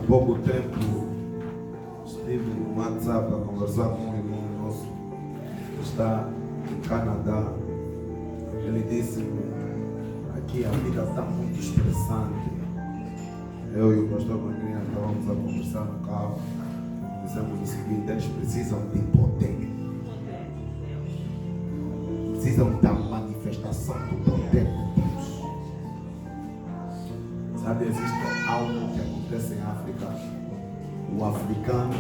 pouco tempo estive no WhatsApp a conversar com um irmão nosso que está em Canadá. Ele disse-me: aqui a vida está muito estressante. Eu e o pastor Magrinha estávamos a conversar no carro. Dizemos o seguinte: eles precisam de poder. Precisam da manifestação do poder de Deus. Sabe, existe algo que acontece em África. O africano,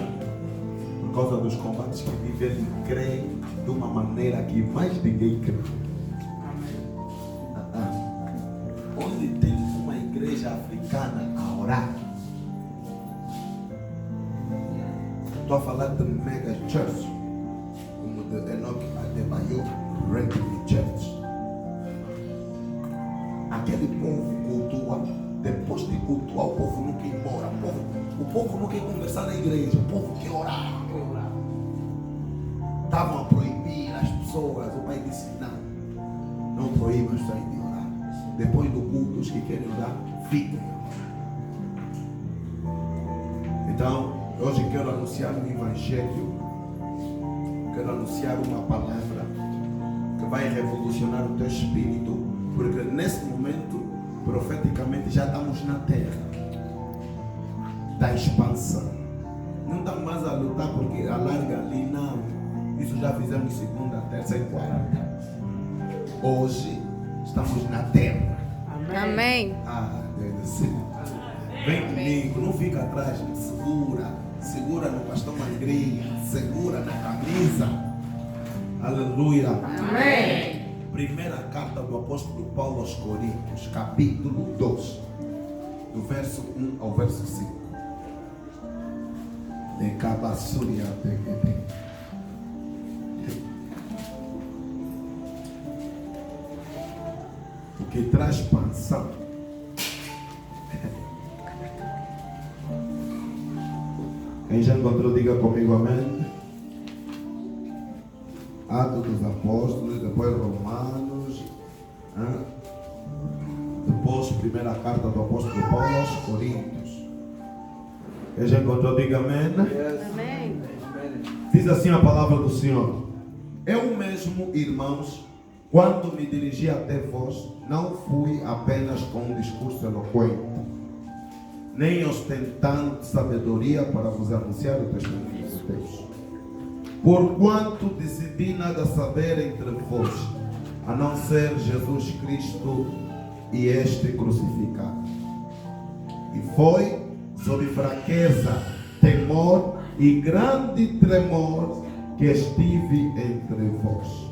por causa dos combates que vive, ele crê de uma maneira que mais ninguém crê. Onde tem uma igreja africana a orar, estou a falar de mega church, como de Enoch Adebayo Redemption Church. Aquele povo cultua, depois de cultuar, o povo não quer ir embora. O povo não quer conversar na igreja, o povo quer orar. Estavam a proibir as pessoas. O pai disse: não proíba as pessoas de orar. Depois do culto, os que querem orar, fiquem. Então, hoje quero anunciar um evangelho. Quero anunciar uma palavra que vai revolucionar o teu espírito, porque nesse momento, profeticamente, já estamos na terra da expansão. Não estamos mais a lutar porque alarga ali, não. Isso já fizemos segunda, terça e quarta. Hoje estamos na terra. Amém. Deus do céu. Vem comigo, não fica atrás, segura no pastor Magrinha, segura na camisa. Aleluia. Amém. Primeira carta do apóstolo Paulo aos Coríntios, capítulo 2, do verso 1 ao verso 5. De Cabassúria TGD. O que traz expansão quem já encontrou, diga comigo amém. Atos dos Apóstolos, depois Romanos, depois primeira carta do apóstolo Paulo aos Coríntios. Quem já encontrou, diga amém. Amém. Diz assim a palavra do Senhor: eu mesmo, irmãos, quando me dirigi até vós, não fui apenas com um discurso eloquente, nem ostentando sabedoria para vos anunciar o testemunho de Deus. Porquanto decidi nada saber entre vós, a não ser Jesus Cristo e este crucificado. E foi sob fraqueza, temor e grande tremor que estive entre vós.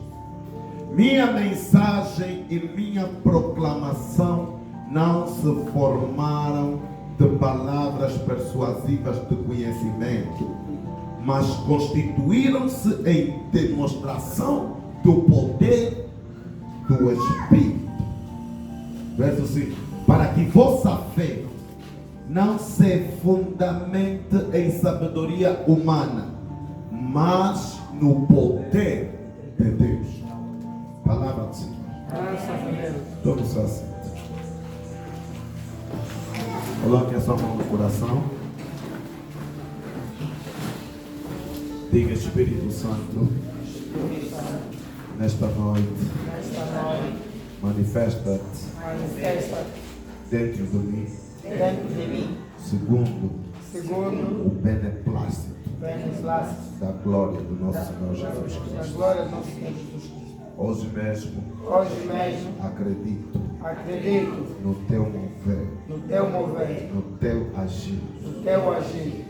Minha mensagem e minha proclamação não se formaram de palavras persuasivas de conhecimento, mas constituíram-se em demonstração do poder do Espírito. Verso 5: para que vossa fé não se fundamente em sabedoria humana, mas no poder de Deus. Palavra do Senhor. Tome o seu assento. Coloque a sua mão no coração. Diga: Espírito Santo, nesta noite, manifesta-te dentro de mim, segundo o beneplácito da glória do nosso Senhor Jesus Cristo. Hoje mesmo acredito no teu mover, no teu agir,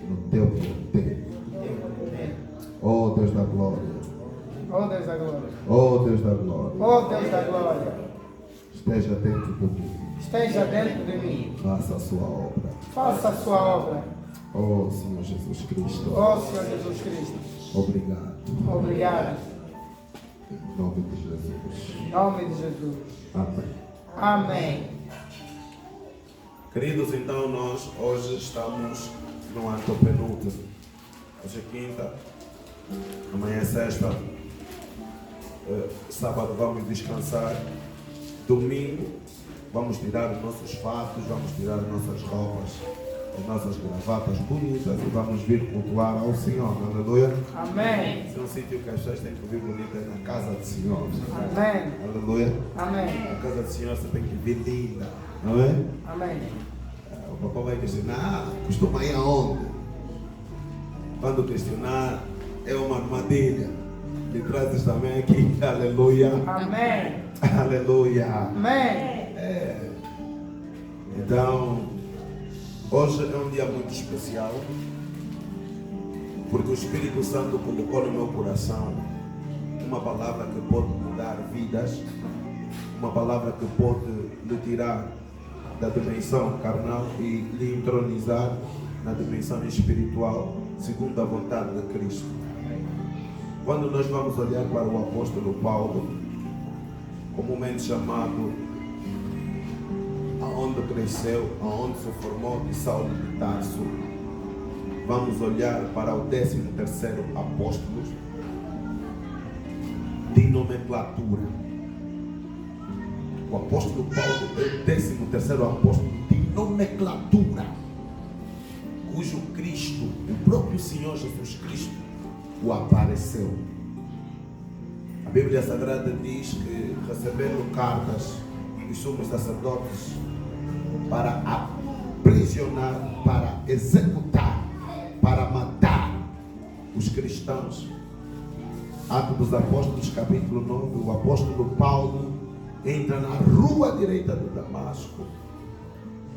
no teu poder. Oh Deus da glória, Oh Deus da glória, oh Deus da glória, oh Deus da glória, esteja dentro de mim, esteja dentro de mim, faça a sua obra. faça a sua obra. Oh Senhor Jesus Cristo, Oh Senhor Jesus Cristo, obrigado. obrigado. Em nome de Jesus. Em nome de Jesus. Amém. Amém. Queridos, então nós hoje estamos no antepenúltimo. Hoje é quinta, amanhã é sexta, sábado vamos descansar, domingo vamos tirar os nossos fatos, vamos tirar as nossas roupas as nossas gravatas bonitas e vamos vir cultuar ao Senhor. Aleluia. Amém. Esse é um sítio que as pessoas têm que vir bonita, é na casa do Senhor. Amém. Aleluia. Amém. Na casa do Senhor você tem que vir linda. Amém? Amém. O papai vai questionar, costuma ir aonde? Quando questionar, é uma armadilha. Lhe trazes também aqui, aleluia. Amém. Aleluia. Amém. Então, hoje é um dia muito especial, porque o Espírito Santo colocou no meu coração uma palavra que pode mudar vidas, uma palavra que pode lhe tirar da dimensão carnal e lhe entronizar na dimensão espiritual, segundo a vontade de Cristo. Quando nós vamos olhar para o apóstolo Paulo, comumente chamado aonde cresceu, aonde se formou, de Saulo de Tarso, vamos olhar para o 13º apóstolo de nomenclatura. O apóstolo Paulo é o 13º apóstolo de nomenclatura, cujo Cristo, o próprio Senhor Jesus Cristo, o apareceu. A Bíblia Sagrada diz que recebendo cartas dos sumos sacerdotes para aprisionar, para executar, para matar os cristãos. Atos dos Apóstolos, capítulo 9, o apóstolo Paulo entra na rua direita de Damasco.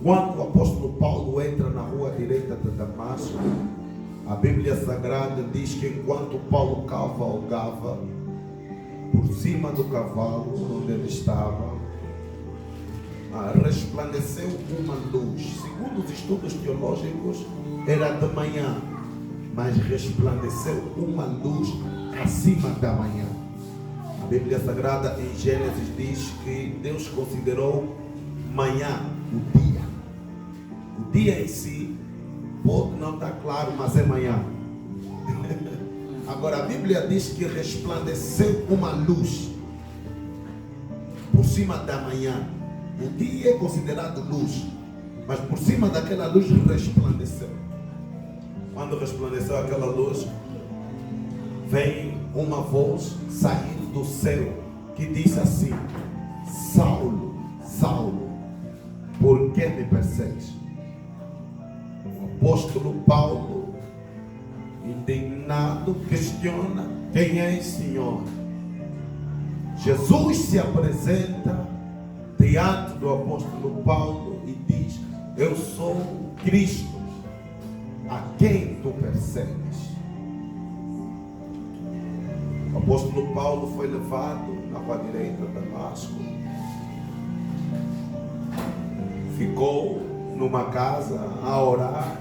Quando o apóstolo Paulo entra na rua direita de Damasco, a Bíblia Sagrada diz que enquanto Paulo cavalgava por cima do cavalo onde ele estava, resplandeceu uma luz. Segundo os estudos teológicos, era de manhã, mas resplandeceu uma luz acima da manhã. A Bíblia Sagrada em Gênesis diz que Deus considerou manhã o dia. O dia em si pode não estar claro, mas é manhã. Agora a Bíblia diz que resplandeceu uma luz por cima da manhã. O dia é considerado luz, mas por cima daquela luz resplandeceu. Quando resplandeceu aquela luz, vem uma voz saindo do céu que diz assim: Saulo, Saulo, por que me persegues? O apóstolo Paulo, indignado, questiona: quem és, Senhor? Jesus se apresenta diante do apóstolo Paulo e diz: eu sou Cristo, a quem tu persegues. O apóstolo Paulo foi levado na rua direita de Damasco, ficou numa casa a orar,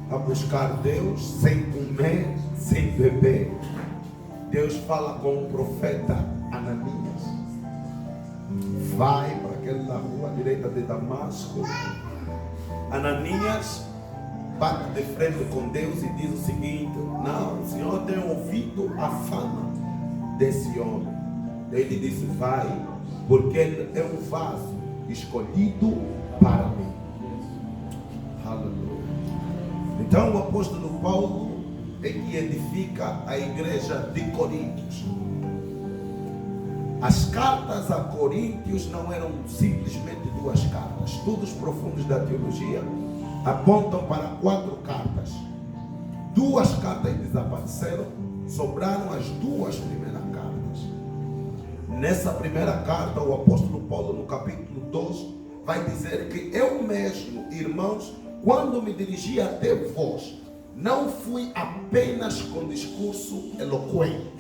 a buscar Deus, sem comer, sem beber. Deus fala com o profeta Ananias: vai para aquela rua direita de Damasco. Ananias bate de frente com Deus e diz o seguinte: não, o Senhor tem ouvido a fama desse homem. Ele disse: vai, porque ele é um vaso escolhido para mim. Aleluia. Então o apóstolo Paulo é que edifica a igreja de Coríntios. As cartas a Coríntios não eram simplesmente duas cartas. Estudos profundos da teologia apontam para 4 cartas. 2 cartas desapareceram, sobraram as 2 primeiras cartas. Nessa primeira carta, o apóstolo Paulo, no capítulo 2, vai dizer que eu mesmo, irmãos, quando me dirigi até vós, não fui apenas com discurso eloquente,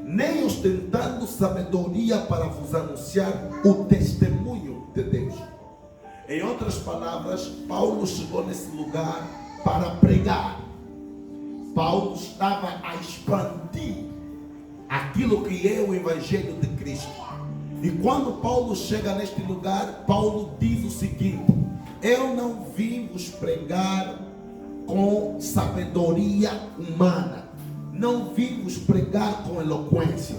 nem ostentando sabedoria para vos anunciar o testemunho de Deus. Em outras palavras, Paulo chegou nesse lugar para pregar. Paulo estava a expandir aquilo que é o Evangelho de Cristo. E quando Paulo chega neste lugar, Paulo diz o seguinte: eu não vim vos pregar com sabedoria humana, não vim vos pregar com eloquência,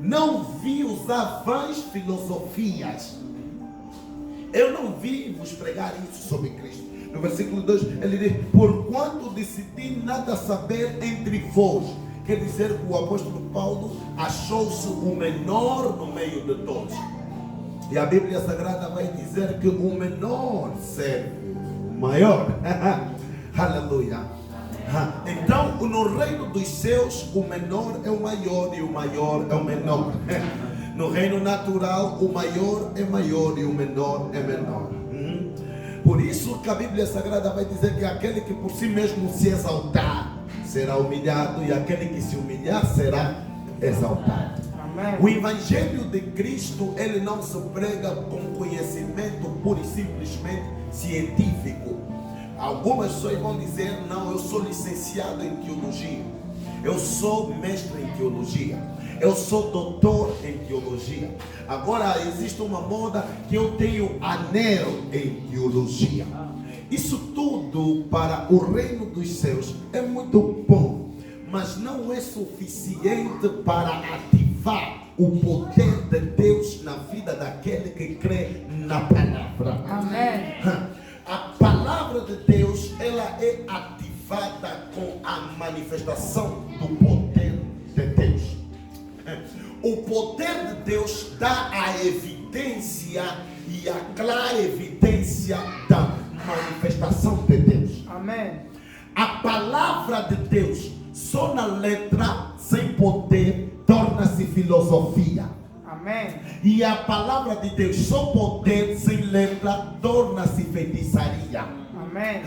não vim usar vãs filosofias. Eu não vim vos pregar isso sobre Cristo. No versículo 2 ele diz: porquanto decidi nada saber entre vós. Quer dizer que o apóstolo Paulo achou-se o menor no meio de todos. E a Bíblia Sagrada vai dizer que o menor serve o maior. Aleluia. Então, no reino dos céus, o menor é o maior e o maior é o menor. No reino natural, o maior é maior e o menor é menor. Por isso que a Bíblia Sagrada vai dizer que aquele que por si mesmo se exaltar será humilhado, e aquele que se humilhar será exaltado. Amém. O Evangelho de Cristo, ele não se prega com conhecimento pura e simplesmente científico. Algumas pessoas vão dizer: não, eu sou licenciado em teologia, eu sou mestre em teologia, eu sou doutor em teologia. Agora existe uma moda que eu tenho anel em teologia. Isso tudo para o reino dos céus é muito bom, mas não é suficiente para ativar o poder de Deus na vida daquele que crê na palavra. Amém. A palavra de Deus, ela é ativada com a manifestação do poder de Deus. O poder de Deus dá a evidência e a clara evidência da manifestação de Deus. Amém. A palavra de Deus, só na letra, sem poder, torna-se filosofia. Amém. E a palavra de Deus, só poder, sem letra, torna-se feitiçaria. Amém.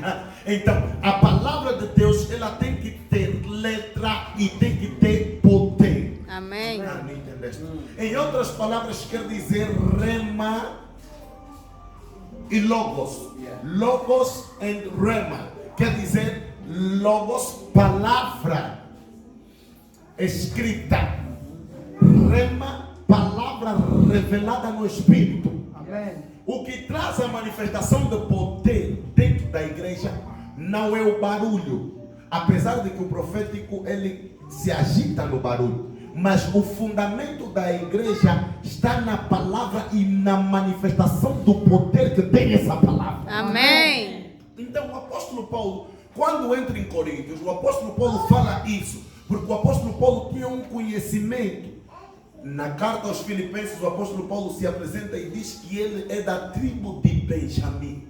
Então, a palavra de Deus, ela tem que ter letra e tem que ter poder. Amém. Não entendeste? Em outras palavras, quer dizer rema e logos. Logos and rema. Quer dizer logos, palavra escrita. Rema, palavra revelada no Espírito. Amém. O que traz a manifestação de poder dentro da igreja não é o barulho. Apesar de que o profético ele se agita no barulho, mas o fundamento da igreja está na palavra e na manifestação do poder que tem essa palavra. Amém. Então o apóstolo Paulo, quando entra em Coríntios, o apóstolo Paulo fala isso, porque o apóstolo Paulo tinha um conhecimento. Na carta aos Filipenses, o apóstolo Paulo se apresenta e diz que ele é da tribo de Benjamim.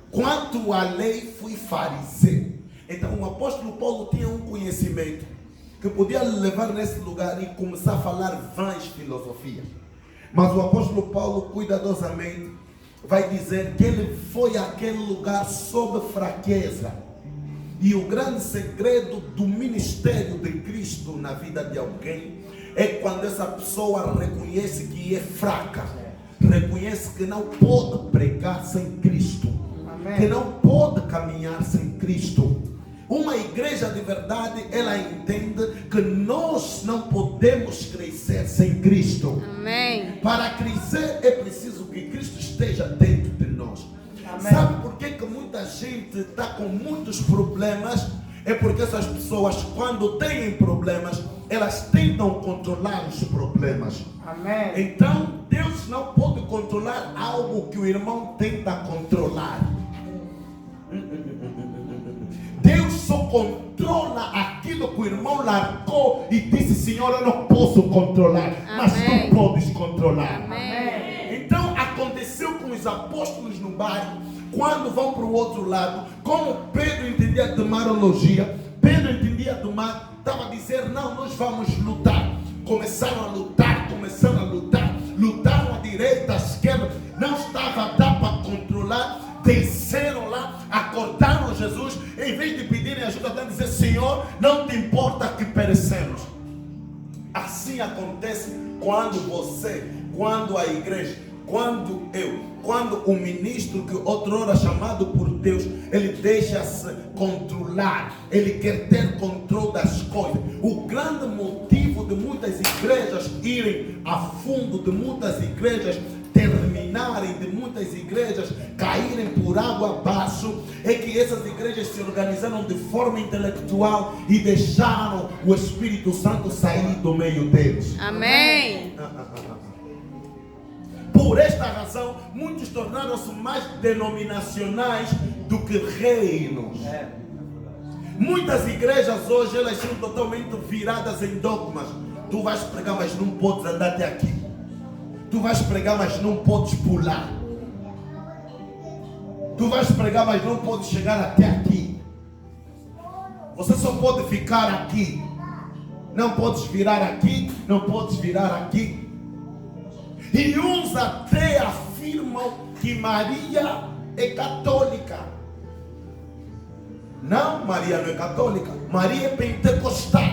Quanto à lei, fui fariseu. Então o apóstolo Paulo tinha um conhecimento que podia levar nesse lugar e começar a falar vãs filosofias. Mas o apóstolo Paulo, cuidadosamente, vai dizer que ele foi àquele lugar sob fraqueza. E o grande segredo do ministério de Cristo na vida de alguém é quando essa pessoa reconhece que é fraca, reconhece que não pode pregar sem Cristo, que não pode caminhar sem Cristo. Uma igreja de verdade, ela entende que nós não podemos crescer sem Cristo. Amém. Para crescer é preciso que Cristo esteja dentro de nós. Amém. Sabe por que muita gente está com muitos problemas? É porque essas pessoas, quando têm problemas, elas tentam controlar os problemas. Amém. Então, Deus não pode controlar algo que o irmão tenta controlar. Deus só controla aquilo que o irmão largou e disse: Senhor, eu não posso controlar. Mas Amém. tu podes controlar. Amém. Então aconteceu com os apóstolos no barco, quando vão para o outro lado, como Pedro entendia de marologia, Pedro entendia do mar, estava a dizer: não, nós vamos lutar. Começaram a lutar, lutaram à direita, à esquerda, não estava a dar para controlar, desceram lá, acordaram Jesus, em vez de pedirem ajuda, estão a dizer: Senhor, não te importa que perecemos. Assim acontece quando você, quando a igreja, quando o ministro que outrora chamado por Deus, ele deixa-se controlar, ele quer ter controle das coisas. O grande motivo de muitas igrejas irem a fundo, de muitas igrejas terminarem, de muitas igrejas caírem por água abaixo, é que essas igrejas se organizaram de forma intelectual e deixaram o Espírito Santo sair do meio deles. Amém. Por esta razão, muitos tornaram-se mais denominacionais do que reinos. Muitas igrejas hoje, elas são totalmente viradas em dogmas. Tu vais pregar, mas não podes andar até aqui. Tu vais pregar, mas não podes pular. Tu vais pregar, mas não podes chegar até aqui. Você só pode ficar aqui. Não podes virar aqui, não podes virar aqui. E uns até afirmam que Maria é católica. Não, Maria não é católica. Maria é pentecostal.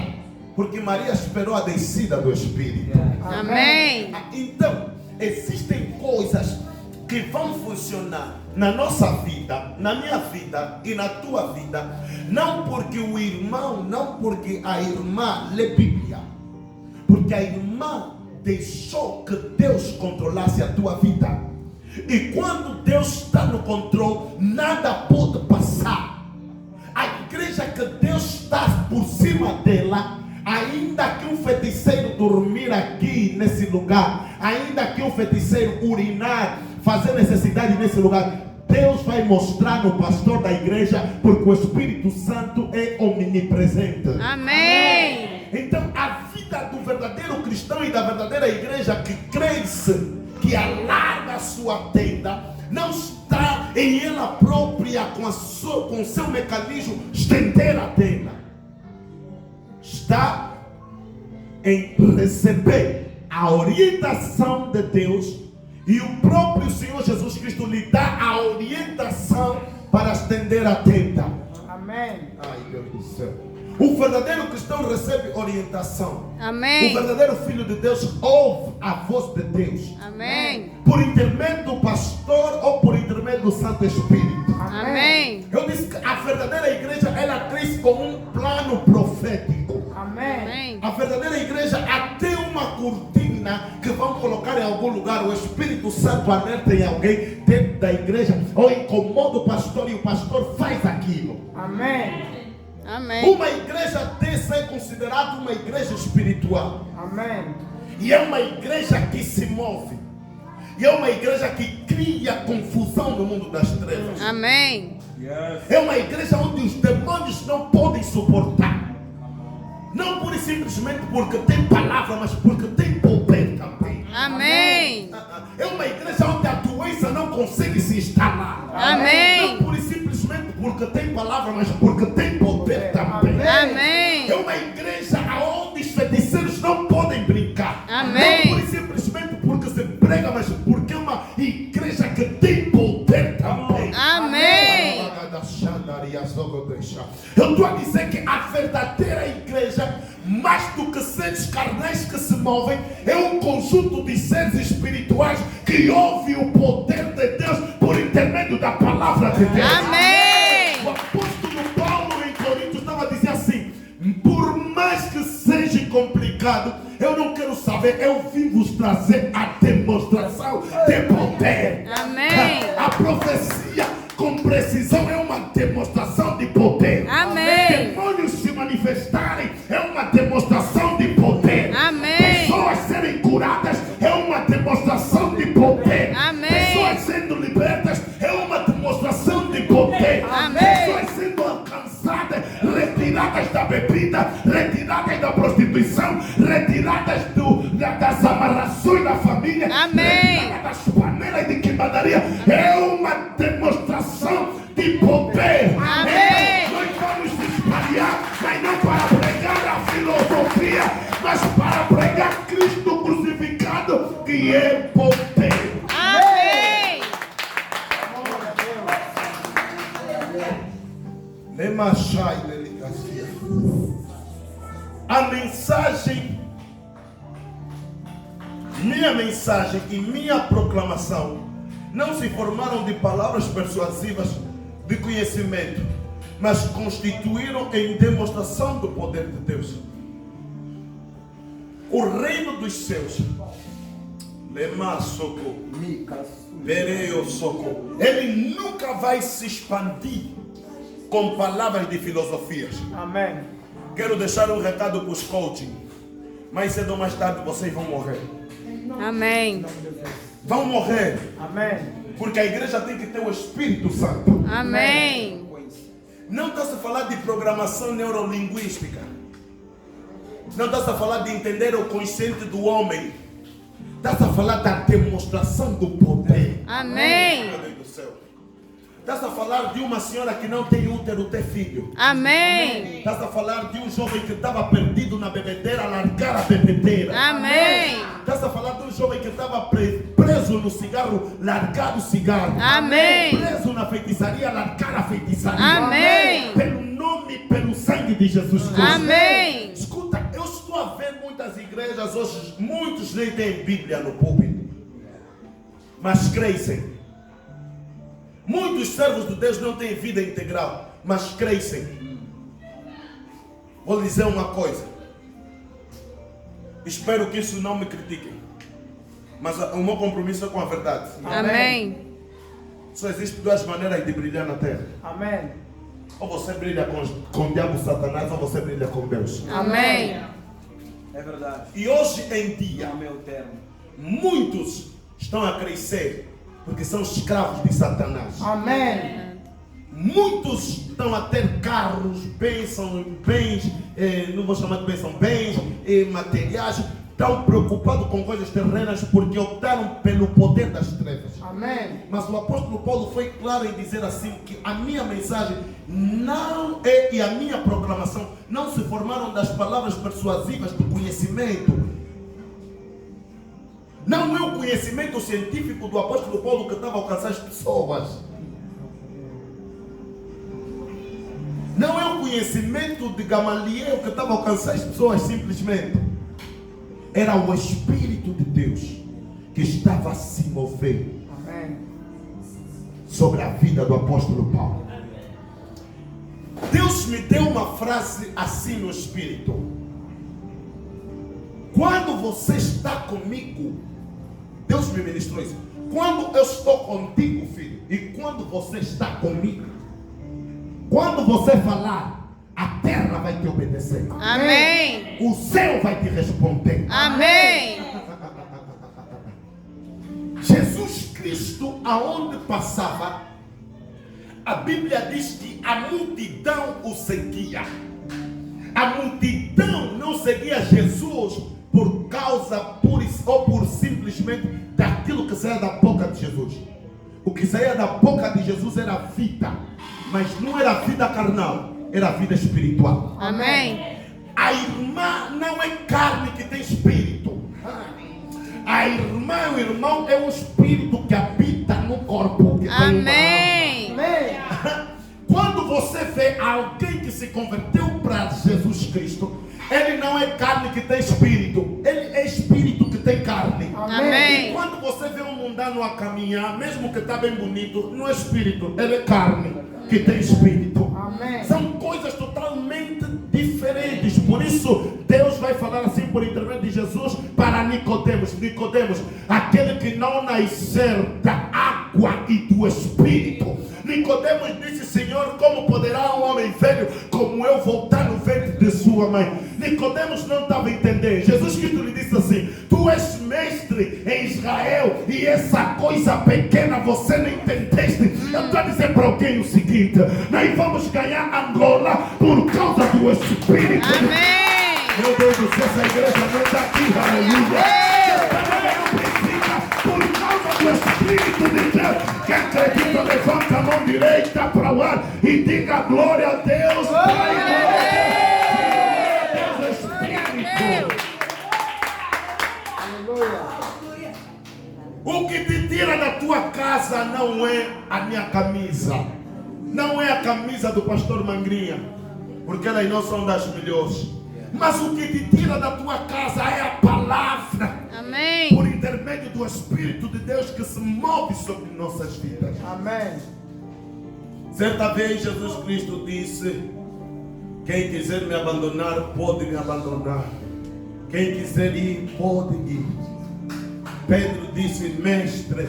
Porque Maria esperou a descida do Espírito. Amém. Então, existem coisas que vão funcionar na nossa vida, na minha vida e na tua vida, não porque o irmão, não porque a irmã lê Bíblia, porque a irmã deixou que Deus controlasse a tua vida. E quando Deus está no controle, nada pode passar. A igreja que Deus está por cima dela, ainda que um feiticeiro dormir aqui nesse lugar, ainda que um feiticeiro urinar, fazer necessidade nesse lugar, Deus vai mostrar no pastor da igreja, porque o Espírito Santo é omnipresente. Amém. Então a vida do verdadeiro cristão e da verdadeira igreja que cresce, que alarga a sua tenda, não está em ela própria com o seu mecanismo estender a tenda. Está em receber a orientação de Deus, e o próprio Senhor Jesus Cristo lhe dá a orientação para estender a tenda. Amém. Ai, Deus do céu. O verdadeiro cristão recebe orientação. Amém. O verdadeiro filho de Deus ouve a voz de Deus. Amém. Por intermédio do pastor ou por intermédio do Santo Espírito. Amém. Eu disse que a verdadeira igreja, ela cresce com um plano profético. Amém. Amém. A verdadeira igreja, até uma cortina que vão colocar em algum lugar, o Espírito Santo alerta em alguém dentro da igreja, ou incomoda o pastor e o pastor faz aquilo. Amém. Amém. Uma igreja dessa é considerada uma igreja espiritual. Amém. E é uma igreja que se move. E é uma igreja que cria confusão no mundo das trevas. Amém. É uma igreja onde os demônios não podem suportar. Não pura e simplesmente porque tem palavra, mas porque tem poder também. Amém. É uma igreja onde a doença não consegue se instalar. Amém. Não pura e simplesmente porque tem palavra, mas porque tem poder também. Amém. É uma igreja onde os feiticeiros não podem brincar. Amém. Não pura e simplesmente porque se prega, mas porque é uma igreja que tem poder também. Amém. Eu estou a dizer que a verdadeira igreja, mais do que seres carnais que se movem, é um conjunto de seres espirituais que ouvem o poder de Deus por intermédio da palavra de Deus. Amém. O apóstolo Paulo em Coríntios estava a dizer assim: por mais que seja complicado, eu não quero saber, eu vim vos trazer a demonstração de poder. Amém. A profecia com precisão é uma demonstração de poder. Amém. Demônios se manifestarem é uma demonstração de poder. Amém. Pessoas serem curadas é uma demonstração de poder. Amém. Pessoas sendo libertas é uma demonstração de poder. Amém. Pessoas sendo alcançadas, retiradas da bebida, retiradas da prostituição, retiradas das amarrações da família, Amém. retiradas das panelas de queimadaria, é uma demonstração de poder. Amém. Nós vamos se espalhar, mas não para pregar a filosofia, mas para pregar Cristo crucificado, que é poder. Amém. A mensagem, minha mensagem e minha proclamação não se formaram de palavras persuasivas de conhecimento, mas constituíram em demonstração do poder de Deus. O reino dos céus, ele nunca vai se expandir com palavras de filosofias. Amém. Quero deixar um recado para os coaching. Mais cedo ou mais tarde vocês vão morrer. Amém. vão morrer. Amém. Porque a igreja tem que ter o Espírito Santo. Amém. Não está-se a falar de programação neurolinguística. Não está-se a falar de entender o consciente do homem. Está-se a falar da demonstração do poder. Amém. Meu Deus do céu. Está-se a falar de uma senhora que não tem útero ter filho. Amém. Está-se a falar de um jovem que estava perdido na bebedeira, largar a bebedeira. Amém. Está-se a falar de um jovem que estava preso no cigarro, largar o cigarro. Amém. Preso na feitiçaria, largar a feitiçaria. Amém. Pelo nome e pelo sangue de Jesus Cristo. Amém. Escuta, eu estou a ver muitas igrejas hoje, muitos nem têm Bíblia no púlpito, mas crescem. Muitos servos de Deus não têm vida integral, mas crescem. Vou lhe dizer uma coisa. Espero que isso não me critiquem, mas o meu compromisso é com a verdade. Amém. Só existem duas maneiras de brilhar na terra. Amém. Ou você brilha com o diabo Satanás, ou você brilha com Deus. Amém. É verdade. E hoje em dia, É o meu termo. muitos estão a crescer porque são escravos de Satanás. Amém. Muitos estão a ter carros, bens, não vou chamar de bênção, bens e materiais. Estão preocupados com coisas terrenas porque optaram pelo poder das trevas. Amém. Mas o apóstolo Paulo foi claro em dizer assim que a minha mensagem não é, e a minha proclamação não se formaram das palavras persuasivas do conhecimento. Não é o conhecimento científico do apóstolo Paulo que estava a alcançar as pessoas. Não é o conhecimento de Gamaliel que estava a alcançar as pessoas simplesmente. Era o Espírito de Deus que estava a se mover. Amém. Sobre a vida do apóstolo Paulo. Deus me deu uma frase assim no Espírito. Quando você está comigo, Deus me ministrou isso. Quando eu estou contigo, filho, e quando você está comigo, quando você falar, a terra vai te obedecer. Amém. O céu vai te responder. Amém. Jesus Cristo, aonde passava, a Bíblia diz que a multidão o seguia. A multidão não seguia Jesus por causa ou por simplesmente daquilo que saía da boca de Jesus. O que saía da boca de Jesus era vida, mas não era vida carnal, era vida espiritual. Amém. A irmã não é carne que tem espírito. A irmã e o irmão é um espírito que habita no corpo. Amém. Amém. Quando você vê alguém que se converteu para Jesus Cristo, ele não é carne que tem espírito, ele é espírito que tem carne. Amém. E quando você vê um mundano a caminhar, mesmo que está bem bonito, não é espírito, ele é carne que tem espírito. Amém. São coisas totalmente diferentes. Por isso Deus vai falar assim por intermédio de Jesus para Nicodemos. Nicodemos, aquele que não nascer da água e do Espírito. Nicodemos disse: Senhor, como poderá um homem velho como eu voltar no ventre de sua mãe? Nicodemos não estava entendendo. Jesus Cristo lhe disse assim: tu és mestre em Israel e essa coisa pequena você não entendeste. Eu estou a dizer para alguém o seguinte: nós vamos ganhar Angola por causa do Espírito. Amém. Meu Deus do céu, essa igreja não está aqui, aleluia. Por causa do Espírito de Deus. Quem acredita, levanta a mão direita para o ar e diga glória a Deus. Pai. Deus Espírito. Aleluia. O que te tira da tua casa não é a minha camisa. Não é a camisa do pastor Mangrinha, porque elas não são das melhores. Mas o que te tira da tua casa é a palavra. Amém. Por intermédio do Espírito de Deus que se move sobre nossas vidas. Amém. Certa vez Jesus Cristo disse: quem quiser me abandonar, pode me abandonar. Quem quiser ir, pode ir. Pedro disse: mestre,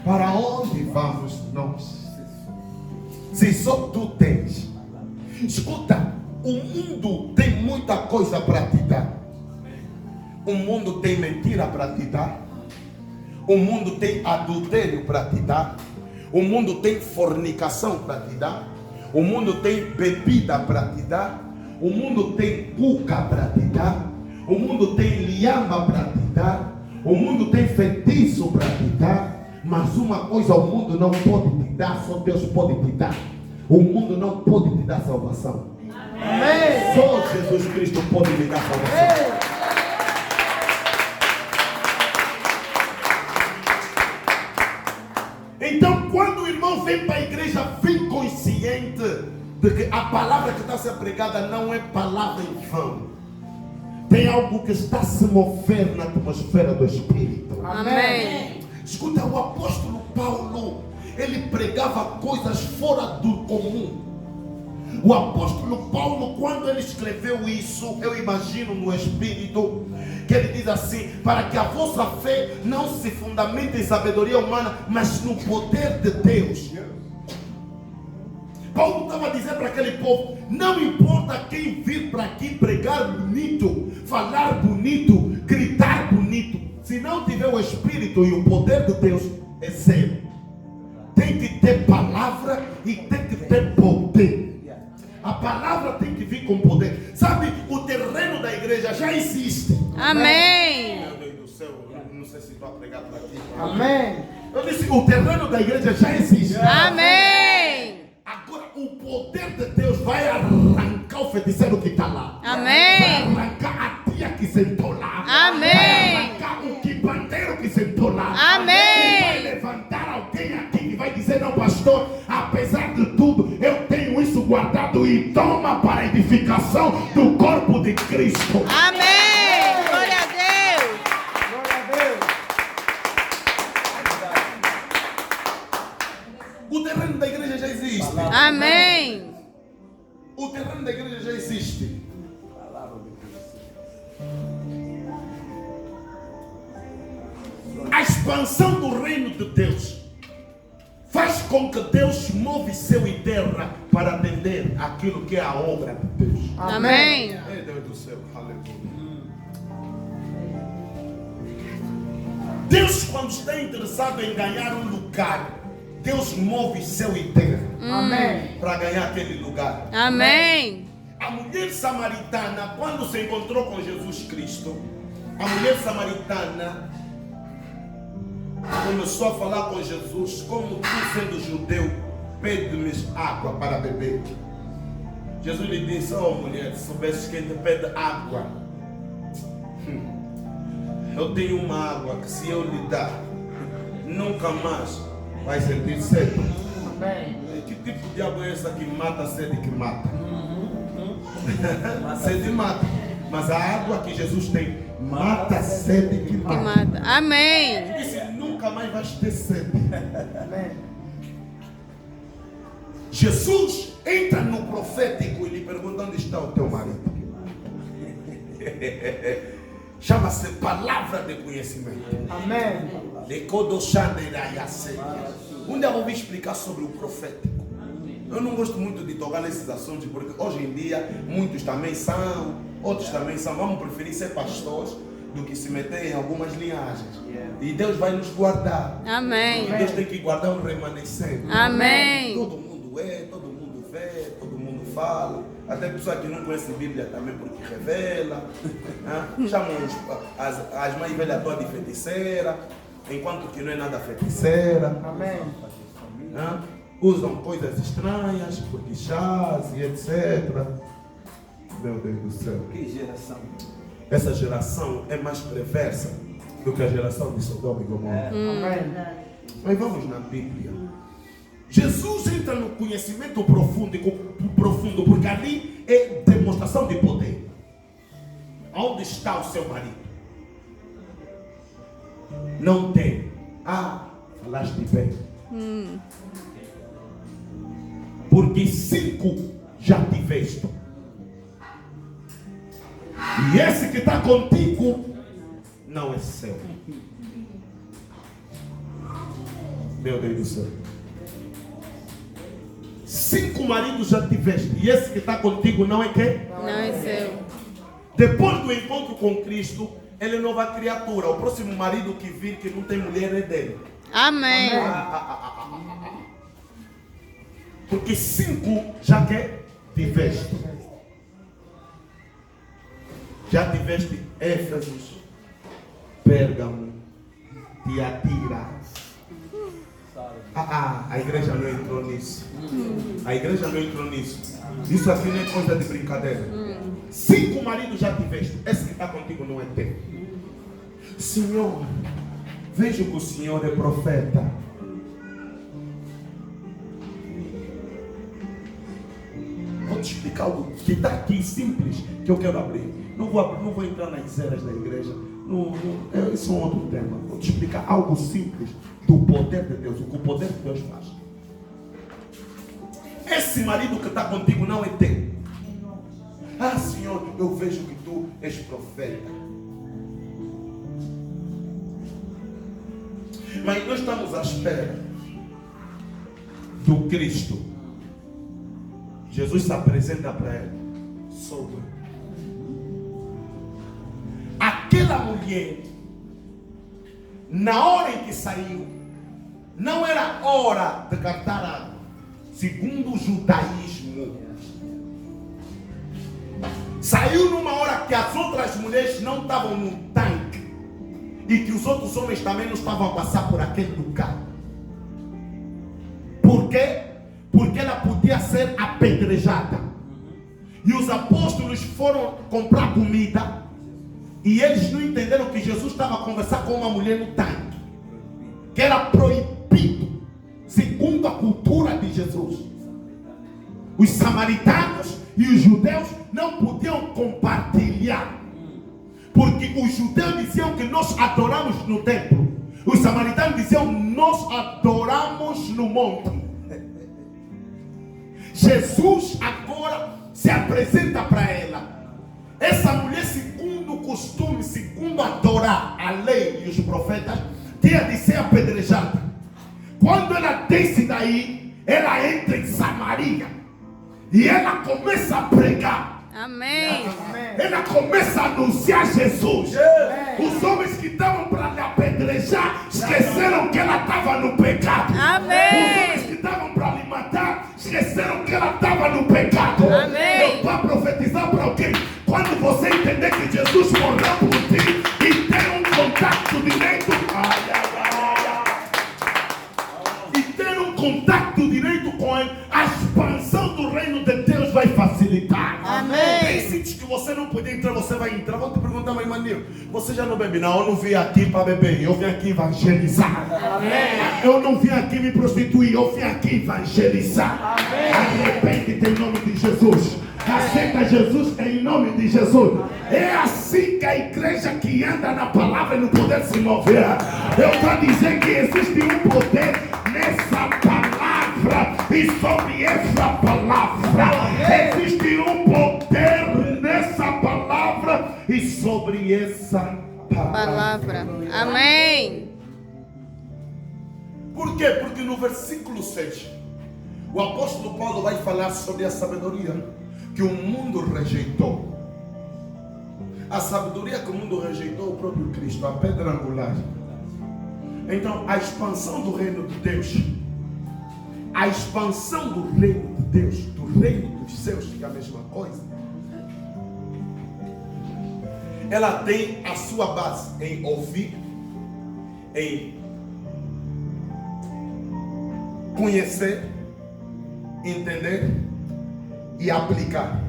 para onde vamos nós? Se só tu tens. Escuta, o mundo tem muita coisa para te dar. O mundo tem mentira para te dar. O mundo tem adultério para te dar. O mundo tem fornicação para te dar. O mundo tem bebida para te dar. O mundo tem cuca para te dar. O mundo tem lhama para te dar. O mundo tem feitiço para te dar. Mas uma coisa o mundo não pode te dar, só Deus pode te dar. O mundo não pode te dar salvação. Amém. Só Jesus Cristo pode me dar salvação. Então, quando o irmão vem para a igreja, vem consciente de que a palavra que está a ser pregada não é palavra em vão. Tem algo que está a se mover na atmosfera do Espírito. Amém. Escuta, o apóstolo Paulo, ele pregava coisas fora do comum. O apóstolo Paulo, quando ele escreveu isso, eu imagino no Espírito, que ele diz assim: para que a vossa fé não se fundamente em sabedoria humana, mas no poder de Deus. Paulo estava a dizer para aquele povo: não importa quem vir para aqui pregar bonito, falar bonito, gritar bonito, se não tiver o Espírito e o poder de Deus, é zero. Tem que ter palavra e tem que ter poder. A palavra tem que vir com poder. Sabe, o terreno da igreja já existe. Amém. Meu Deus do céu, eu não sei se estou a pregar por aqui. Amém. Eu disse, o terreno da igreja já existe. Amém. Agora o poder de Deus vai arrancar o feiticeiro que está lá. Amém. Vai arrancar a tia que sentou lá. Amém. Vai arrancar o quibandeiro que sentou lá. Amém. E vai levantar alguém aqui que vai dizer: não, pastor, apesar de tudo, eu tenho isso guardado, e toma para a edificação do corpo de Cristo. Amém. Glória a Deus. Glória a Deus. O terreno da igreja já existe. Amém. O terreno da igreja já existe. A expansão do reino de Deus faz com que Deus move céu e terra para atender aquilo que é a obra de Deus. Amém. Ei, Deus do céu, aleluia. Deus, quando está interessado em ganhar um lugar, Deus move céu e terra. Amém. Para ganhar aquele lugar. Amém. A mulher samaritana, quando se encontrou com Jesus Cristo, a mulher samaritana começou a falar com Jesus: como tu, sendo judeu, pede-me água para beber. Jesus lhe disse: oh mulher, se soubesses quem te pede água, eu tenho uma água que, se eu lhe dar, nunca mais vai sentir sede. Amém. Que tipo de água é essa que mata a sede que mata? Sede mata. Mas a água que Jesus tem mata a sede que Que mata. mata. Amém. Ele disse: nunca mais vais ter sede. Amém. Jesus entra no profético e lhe pergunta: onde está o teu marido? Chama-se palavra de conhecimento. Amém. Onde eu ouvi explicar sobre o profético. Eu não gosto muito de tocar nesses assuntos, porque hoje em dia muitos também são, outros também são. Vamos preferir ser pastores do que se meter em algumas linhagens. E Deus vai nos guardar. Amém. E Deus tem que guardar um remanescente. Amém. Todo mundo é, todo mundo vê, todo mundo fala. Até pessoa que não conhece a Bíblia também, porque revela. Chamam as mães velhas todas de feiticeira, enquanto que não é nada feiticeira. Amém. Usam coisas estranhas, porque chás e etc. Meu Deus do céu. Que geração. Essa geração é mais perversa do que a geração de Sodoma e Gomorra. Amém. Mas vamos na Bíblia. Jesus entra no conhecimento profundo, porque ali é demonstração de poder. Onde está o seu marido? Não tem. Falaste bem. Porque 5 já tiveste. E esse que está contigo não é seu. Meu Deus do céu. 5 maridos já tiveste. E esse que está contigo não é quem? Não é seu. Depois do encontro com Cristo, ele é nova criatura. O próximo marido que vir que não tem mulher é dele. Amém. Porque 5 já que tiveste. Já tiveste Éfesos, Pérgamo, Tiatira. A igreja não entrou nisso. A igreja não entrou nisso. Isso aqui não é coisa de brincadeira. 5 maridos já tiveste. Esse que está contigo não é teu. Senhor, vejo que o Senhor é profeta. Vou te explicar algo que está aqui simples, que eu quero abrir. Não vou entrar nas eras da igreja. Isso é um outro tema. Vou te explicar algo simples do poder de Deus. O que o poder de Deus faz. Esse marido que está contigo não é teu. Ah, Senhor, eu vejo que tu és profeta. Mas nós estamos à espera do Cristo. Jesus se apresenta para ele. Sou eu. Aquela mulher, na hora em que saiu, não era hora de cantar água, segundo o judaísmo. Saiu numa hora que as outras mulheres não estavam no tanque e que os outros homens também não estavam a passar por aquele lugar. Por quê? Porque ela podia ser apedrejada. E os apóstolos foram comprar comida e eles não entenderam que Jesus estava a conversar com uma mulher no tanque, que era proibido segundo a cultura de Jesus. Os samaritanos e os judeus não podiam compartilhar, porque os judeus diziam que nós adoramos no templo, os samaritanos diziam nós adoramos no monte. Jesus agora se apresenta para ela. Essa mulher, segundo o costume, segundo adorar a lei e os profetas, tinha de ser apedrejada. Quando ela desce daí, ela entra em Samaria e ela começa a pregar. Amém. Ela começa a anunciar Jesus. Os homens que estavam para lhe apedrejar esqueceram que ela estava no pecado. Amém. Os homens que estavam para lhe matar esqueceram que ela estava no pecado. Amém. Eu vou profetizar para alguém. Quando você entender que Jesus morreu por ti e ter um contato direito, e ter um contato direito com Ele, a expansão do reino de Deus vai facilitar. Amém. Tem sítios que você não podia entrar, você vai entrar. Vou te perguntar, mas maninho, você já não bebe? Não, eu não vim aqui para beber, eu vim aqui evangelizar. Amém. Eu não vim aqui me prostituir, eu vim aqui evangelizar. Amém. Arrepende-te em nome de Jesus. Aceita Jesus em nome de Jesus. É assim que a igreja que anda na palavra e no poder se mover. Eu estou dizendo que existe um poder nessa palavra e sobre essa palavra. Existe um poder nessa palavra e sobre essa Palavra. Amém. Por quê? Porque no versículo 6 o apóstolo Paulo vai falar sobre a sabedoria que o mundo rejeitou. A sabedoria que o mundo rejeitou, o próprio Cristo, a pedra angular. Então, a expansão do reino de Deus, a expansão do reino de Deus, do reino dos céus, que é a mesma coisa, ela tem a sua base em ouvir, em conhecer, entender e aplicar.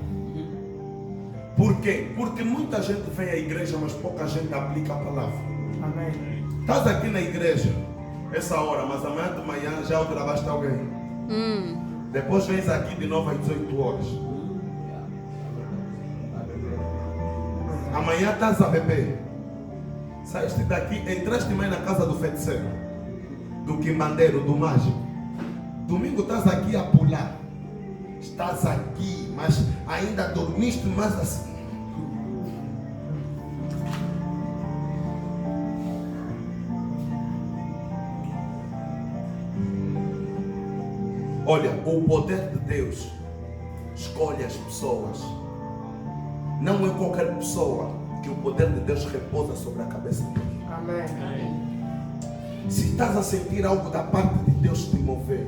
Por quê? Porque muita gente vem à igreja, mas pouca gente aplica a palavra. Amém. Estás aqui na igreja essa hora, mas amanhã de manhã já outravaste alguém. Depois vens aqui de novo às 18 horas. Amanhã estás a beber. Saíste daqui, entraste mais na casa do feiticeiro, do quimbandeiro, do mágico. Domingo estás aqui a pular. Estás aqui, mas ainda dormiste mais assim. Olha, o poder de Deus escolhe as pessoas. Não é qualquer pessoa que o poder de Deus repousa sobre a cabeça dele. Amém. Se estás a sentir algo da parte de Deus te mover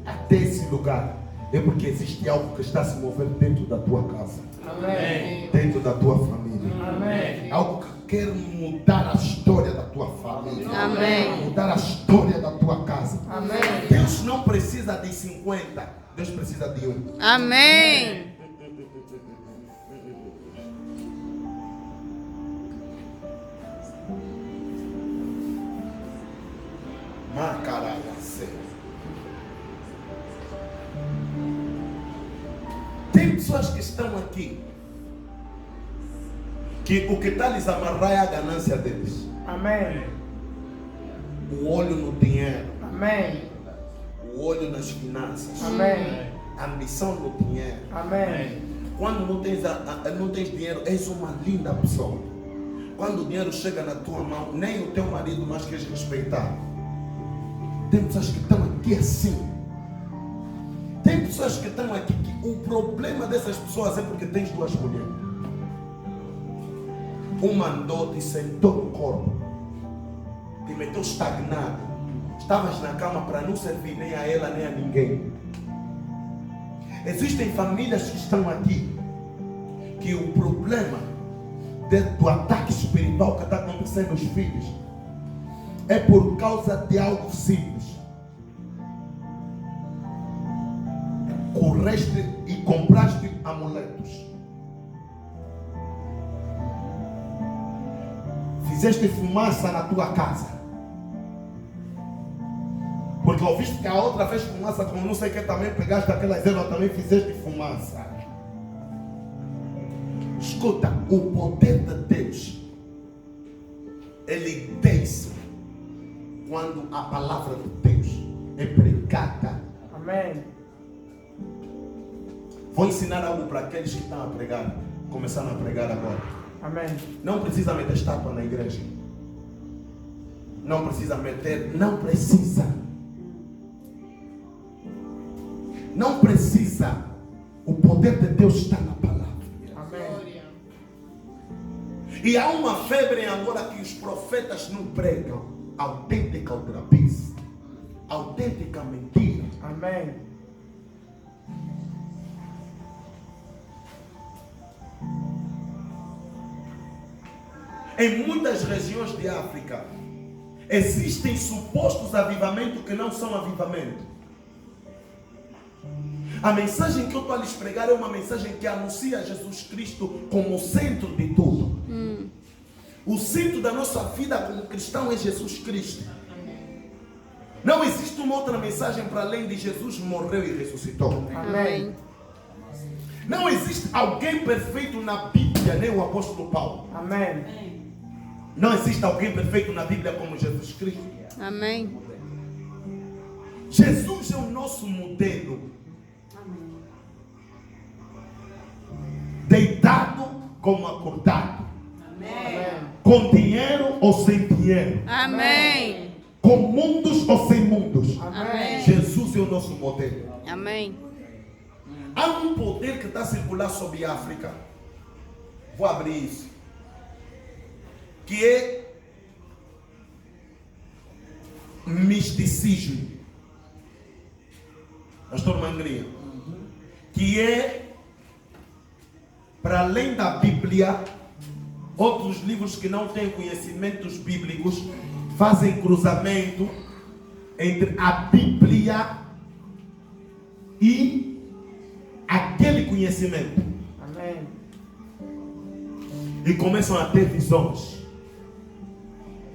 até esse lugar, é porque existe algo que está a se mover dentro da tua casa, Amém. dentro da tua família. Amém. Algo que quer mudar a história da tua família, Amém. mudar a história da tua casa. Amém. Deus não precisa de 50, Deus precisa de 1. Amém. Macaraya. Tem pessoas que estão aqui que o que está lhes amarrar é a ganância deles. Amém. O olho no dinheiro, Amém. o olho nas finanças, Amém. a ambição no dinheiro. Amém. Quando não tens dinheiro, és uma linda pessoa. Quando o dinheiro chega na tua mão, nem o teu marido mais queres respeitar. Tem pessoas que estão aqui assim. Tem pessoas que estão aqui que o problema dessas pessoas é porque tens duas mulheres. Uma andou, te sentou no corpo, te meteu estagnado. Estavas na cama para não servir nem a ela nem a ninguém. Existem famílias que estão aqui que o problema do ataque espiritual que está acontecendo nos filhos é por causa de algo simples. Correste e compraste amuletos. Fizeste fumaça na tua casa. Porque ouviste que a outra fez fumaça com não sei o que, também pegaste aquelas ervas, também fizeste fumaça. Escuta, o poder de Deus, ele desce quando a palavra de Deus é pregada. Amém. Vou ensinar algo para aqueles que estão a pregar, começando a pregar agora. Amém. Não precisa meter estátua na igreja. Não precisa meter, não precisa. Não precisa. O poder de Deus está na palavra. Amém. E há uma febre agora que os profetas não pregam. Autêntica ultrapice. Autêntica mentira. Amém. Em muitas regiões de África existem supostos avivamentos que não são avivamento. A mensagem que eu estou a lhes pregar é uma mensagem que anuncia Jesus Cristo como o centro de tudo. O centro da nossa vida como cristão é Jesus Cristo. Não existe uma outra mensagem para além de Jesus morreu e ressuscitou. Amém. Não existe alguém perfeito na Bíblia, nem o apóstolo Paulo. Amém. Não existe alguém perfeito na Bíblia como Jesus Cristo. Amém. Jesus é o nosso modelo. Deitado como acordado. Amém. Com dinheiro ou sem dinheiro. Amém. Com mundos ou sem mundos. Amém. Jesus é o nosso modelo. Amém. Há um poder que está a circular sobre a África. Vou abrir isso. Que é misticismo. Pastor Mangria. Que é, para além da Bíblia, outros livros que não têm conhecimentos bíblicos fazem cruzamento entre a Bíblia e aquele conhecimento. Amém. E começam a ter visões.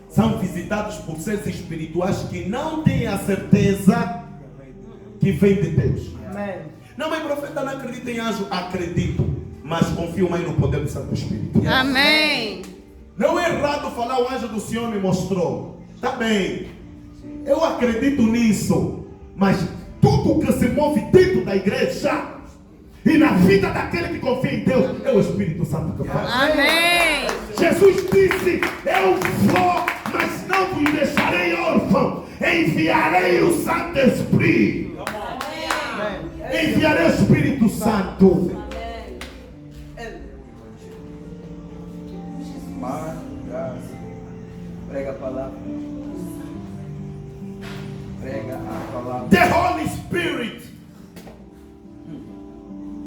São visitados por seres espirituais que não têm a certeza que vem de Deus. Amém. Não, mas profeta, não acredita em anjo? Acredito, mas confio mais no poder do Santo Espírito. Amém. Não é errado falar, o anjo do Senhor me mostrou. Está bem, eu acredito nisso, mas tudo que se move dentro da igreja e na vida daquele que confia em Deus é o Espírito Santo que faz. Amém. Jesus disse: eu vou, mas não vos deixarei órfão, enviarei o Santo Espírito. Amém. Enviarei o Espírito Santo. Prega a palavra. Prega a palavra. The Holy Spirit